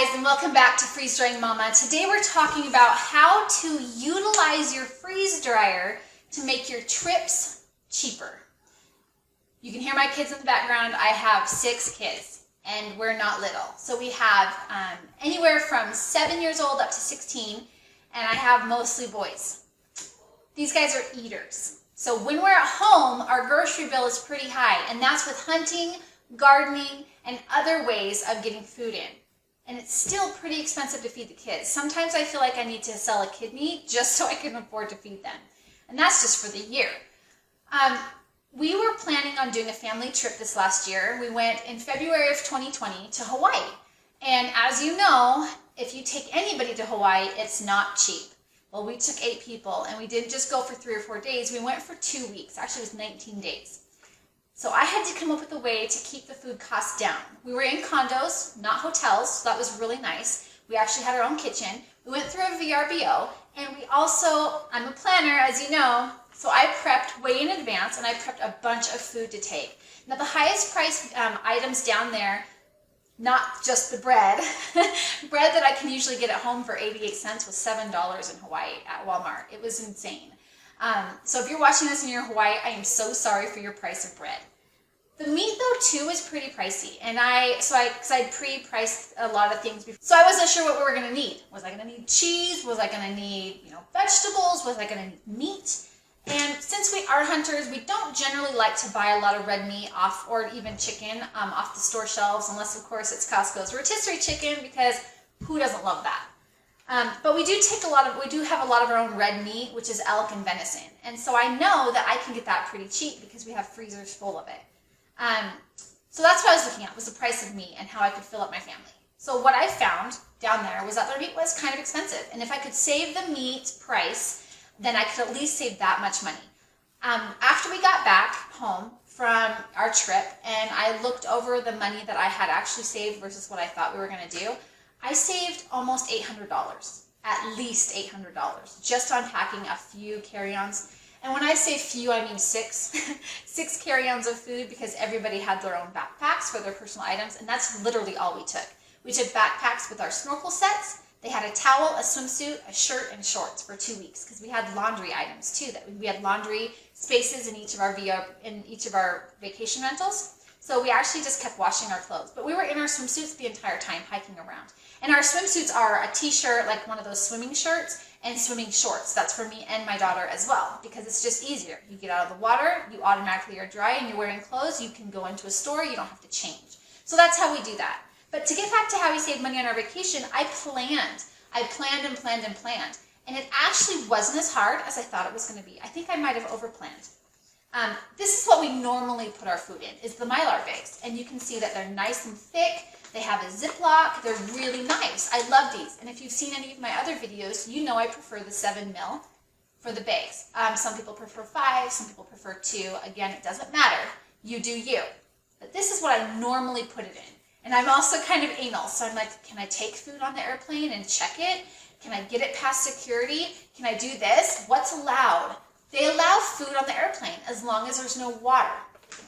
guys, and welcome back to Freeze Drying Mama. Today we're talking about how to utilize your freeze dryer to make your trips cheaper. You can hear my kids in the background. I have 6 kids and we're not little. So we have anywhere from 7 years old up to 16, and I have mostly boys. These guys are eaters. So when we're at home, our grocery bill is pretty high, and that's with hunting, gardening, and other ways of getting food in. And it's still pretty expensive to feed the kids. Sometimes I feel like I need to sell a kidney just so I can afford to feed them. And that's just for the year. We were planning on doing a family trip this last year. We went in February of 2020 to Hawaii. And as you know, if you take anybody to Hawaii, it's not cheap. Well, we took 8 people, and we didn't just go for 3 or 4 days. We went for 2 weeks. Actually, it was 19 days. So I had to come up with a way to keep the food costs down. We were in condos, not hotels, so that was really nice. We actually had our own kitchen. We went through a VRBO, and we also, I'm a planner, as you know, so I prepped way in advance, and I prepped a bunch of food to take. Now, the highest priced items down there, not just the bread, bread that I can usually get at home for 88 cents was $7 in Hawaii at Walmart. It was insane. So if you're watching this and you're in Hawaii, I am so sorry for your price of bread. The meat, though, too, is pretty pricey, and because I pre-priced a lot of things before, so I wasn't sure what we were going to need. Was I going to need cheese? Was I going to need, vegetables? Was I going to need meat? And since we are hunters, we don't generally like to buy a lot of red meat off, or even chicken, off the store shelves, unless, of course, it's Costco's rotisserie chicken, because who doesn't love that? But we do have a lot of our own red meat, which is elk and venison. And so I know that I can get that pretty cheap because we have freezers full of it. So that's what I was looking at, was the price of meat and how I could fill up my family. So what I found down there was that their meat was kind of expensive. And if I could save the meat price, then I could at least save that much money. After we got back home from our trip and I looked over the money that I had actually saved versus what I thought we were going to do, I saved almost $800, at least $800, just on packing a few carry-ons. And when I say few, I mean 6. 6 carry-ons of food, because everybody had their own backpacks for their personal items, and that's literally all we took. We took backpacks with our snorkel sets. They had a towel, a swimsuit, a shirt, and shorts for 2 weeks, because we had laundry items too. We had laundry spaces in each of our vacation rentals. So we actually just kept washing our clothes. But we were in our swimsuits the entire time hiking around. And our swimsuits are a t-shirt, like one of those swimming shirts, and swimming shorts. That's for me and my daughter as well, because it's just easier. You get out of the water, you automatically are dry, and you're wearing clothes. You can go into a store, you don't have to change. So that's how we do that. But to get back to how we save money on our vacation, I planned and planned and planned. And it actually wasn't as hard as I thought it was going to be. I think I might have overplanned. This is what we normally put our food in, is the Mylar bags. And you can see that they're nice and thick. They have a Ziploc. They're really nice. I love these. And if you've seen any of my other videos, you know I prefer the 7 mil for the bags. Some people prefer 5. Some people prefer 2. Again, it doesn't matter. You do you. But this is what I normally put it in. And I'm also kind of anal. So I'm like, can I take food on the airplane and check it? Can I get it past security? Can I do this? What's allowed? They allow food on the airplane as long as there's no water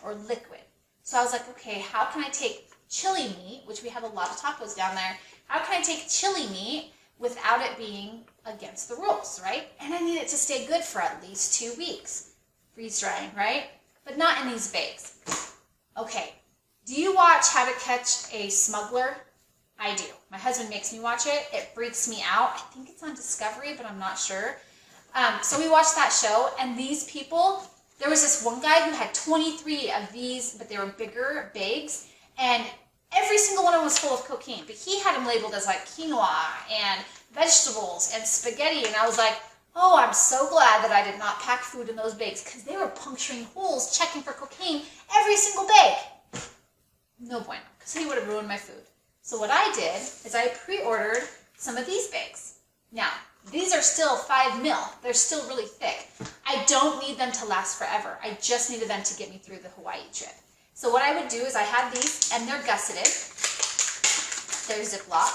or liquid. So I was like, okay, how can I take chili meat, which we have a lot of tacos down there, how can I take chili meat without it being against the rules, right? And I need it to stay good for at least 2 weeks. Freeze drying, right? But not in these bags. Okay, do you watch How to Catch a Smuggler? I do. My husband makes me watch it. It freaks me out. I think it's on Discovery, but I'm not sure. So we watched that show, and these people, there was this one guy who had 23 of these, but they were bigger bags, and every single one of them was full of cocaine, but he had them labeled as like quinoa and vegetables and spaghetti, and I was like, oh, I'm so glad that I did not pack food in those bags, because they were puncturing holes checking for cocaine every single bag. No bueno, because he would have ruined my food. So what I did is I pre-ordered some of these bags. Now, these are still 5 mil. They're still really thick. I don't need them to last forever. I just needed them to get me through the Hawaii trip. So what I would do is I had these, and they're gusseted. They're Ziploc.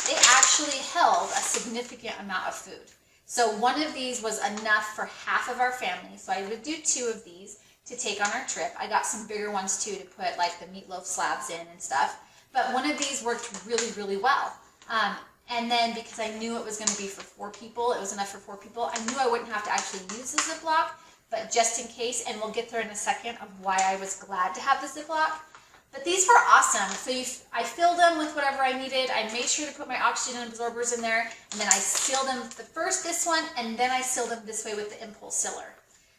They actually held a significant amount of food. So one of these was enough for half of our family. So I would do 2 of these to take on our trip. I got some bigger ones too to put like the meatloaf slabs in and stuff. but one of these worked really, really well. And then because I knew it was going to be for 4 people, it was enough for 4 people, I knew I wouldn't have to actually use the Ziploc, but just in case, and we'll get there in a second of why I was glad to have the Ziploc. But these were awesome. So I filled them with whatever I needed. I made sure to put my oxygen absorbers in there, and then I sealed them this one, and then I sealed them this way with the impulse sealer.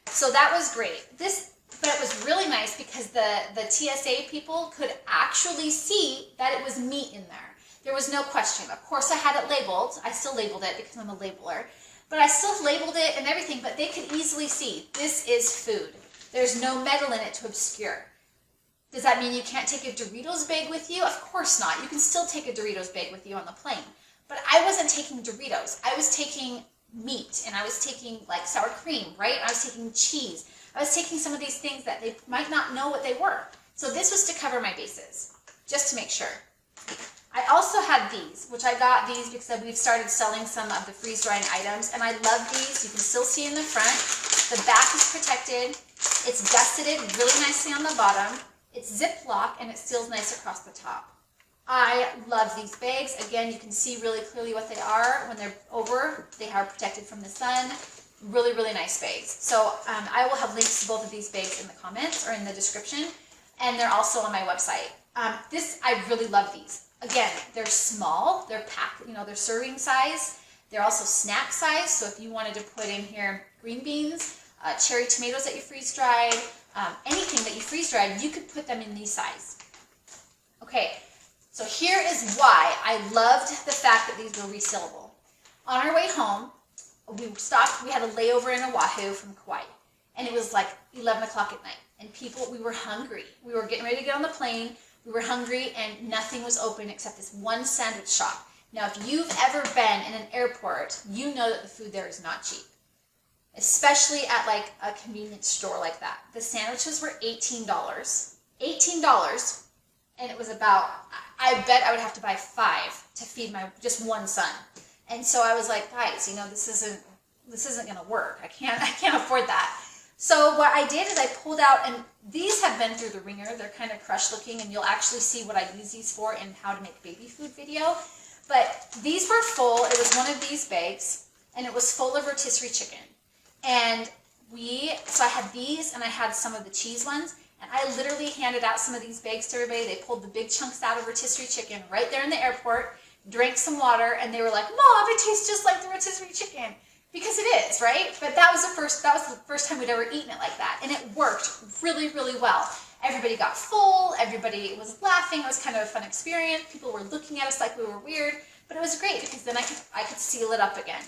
So that was great. But it was really nice because the TSA people could actually see that it was meat in there. There was no question. Of course, I had it labeled. I still labeled it because I'm a labeler. But I still labeled it and everything, but they could easily see this is food. There's no metal in it to obscure. Does that mean you can't take a Doritos bag with you? Of course not. You can still take a Doritos bag with you on the plane. But I wasn't taking Doritos. I was taking meat, and I was taking like sour cream, right? I was taking cheese. I was taking some of these things that they might not know what they were. So this was to cover my bases, just to make sure. I also had these, which I got these because we've started selling some of the freeze-drying items, and I love these. You can still see in the front. The back is protected. It's gusseted really nicely on the bottom. It's Ziploc, and it seals nice across the top. I love these bags. Again, you can see really clearly what they are when they're over. They are protected from the sun. Really, really nice bags. So I will have links to both of these bags in the comments or in the description, and they're also on my website. I really love these. Again, they're small, they're packed, they're serving size. They're also snack size, so if you wanted to put in here green beans, cherry tomatoes that you freeze-dried, anything that you freeze-dried, you could put them in these size. Okay, so here is why I loved the fact that these were resealable. On our way home, we had a layover in Oahu from Kauai, and it was like 11 o'clock at night, and we were hungry. We were getting ready to get on the plane. We were hungry, and nothing was open except this one sandwich shop. Now, if you've ever been in an airport, you know that the food there is not cheap, especially at like a convenience store like that. The sandwiches were $18. $18, and it was about, I bet I would have to buy 5 to feed my just one son. And so I was like, guys, this isn't going to work. I can't afford that. So what I did is I pulled out, and these have been through the ringer. They're kind of crushed looking, and you'll actually see what I use these for in how to make baby food video. But these were full. It was one of these bags, and it was full of rotisserie chicken. And so I had these, and I had some of the cheese ones, and I literally handed out some of these bags to everybody. They pulled the big chunks out of rotisserie chicken right there in the airport, drank some water, and they were like, Mom, it tastes just like the rotisserie chicken. Because it is, right? But that was the first time we'd ever eaten it like that. And it worked really, really well. Everybody got full, everybody was laughing, it was kind of a fun experience. People were looking at us like we were weird, but it was great because then I could seal it up again.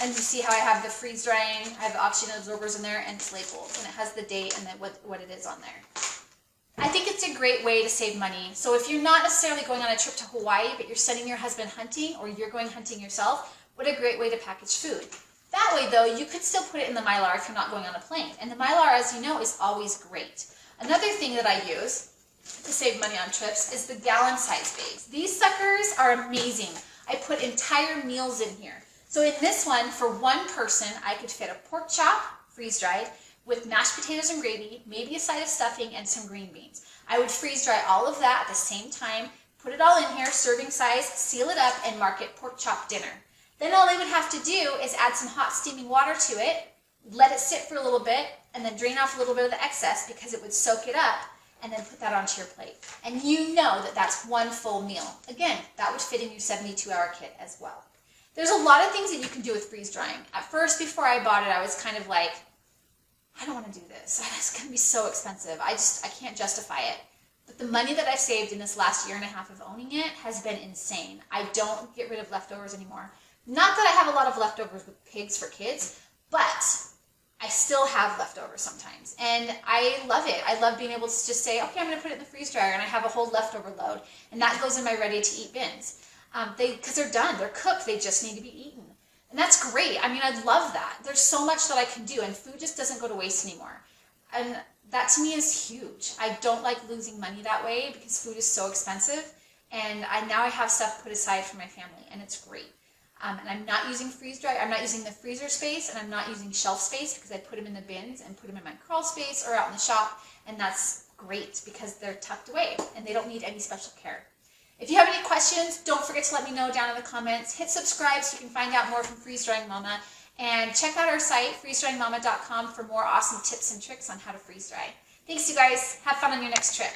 And you see how I have the freeze drying, I have the oxygen absorbers in there, and it's labeled, and it has the date and what it is on there. I think it's a great way to save money. So if you're not necessarily going on a trip to Hawaii, but you're sending your husband hunting, or you're going hunting yourself, what a great way to package food. That way, though, you could still put it in the Mylar if you're not going on a plane. And the Mylar, as you know, is always great. Another thing that I use to save money on trips is the gallon-size bags. These suckers are amazing. I put entire meals in here. So in this one, for one person, I could fit a pork chop, freeze-dried, with mashed potatoes and gravy, maybe a side of stuffing, and some green beans. I would freeze-dry all of that at the same time, put it all in here, serving size, seal it up, and mark it pork chop dinner. Then all I would have to do is add some hot steaming water to it, let it sit for a little bit, and then drain off a little bit of the excess because it would soak it up, and then put that onto your plate. And you know that that's one full meal. Again, that would fit in your 72-hour kit as well. There's a lot of things that you can do with freeze drying. At first, before I bought it, I was kind of like, I don't want to do this. It's going to be so expensive. I can't justify it. But the money that I've saved in this last year and a half of owning it has been insane. I don't get rid of leftovers anymore. Not that I have a lot of leftovers with pigs for kids, but I still have leftovers sometimes. And I love it. I love being able to just say, okay, I'm going to put it in the freeze dryer, and I have a whole leftover load. And that goes in my ready-to-eat bins. Because they're done. They're cooked. They just need to be eaten. And that's great. I mean, I love that. There's so much that I can do, and food just doesn't go to waste anymore. And that to me is huge. I don't like losing money that way because food is so expensive. And now I have stuff put aside for my family, and it's great. And I'm not using freeze dry. I'm not using the freezer space, and I'm not using shelf space because I put them in the bins and put them in my crawl space or out in the shop, and that's great because they're tucked away and they don't need any special care. If you have any questions, don't forget to let me know down in the comments. Hit subscribe so you can find out more from Freeze Drying Mama. And check out our site, freezedryingmama.com, for more awesome tips and tricks on how to freeze dry. Thanks, you guys. Have fun on your next trip.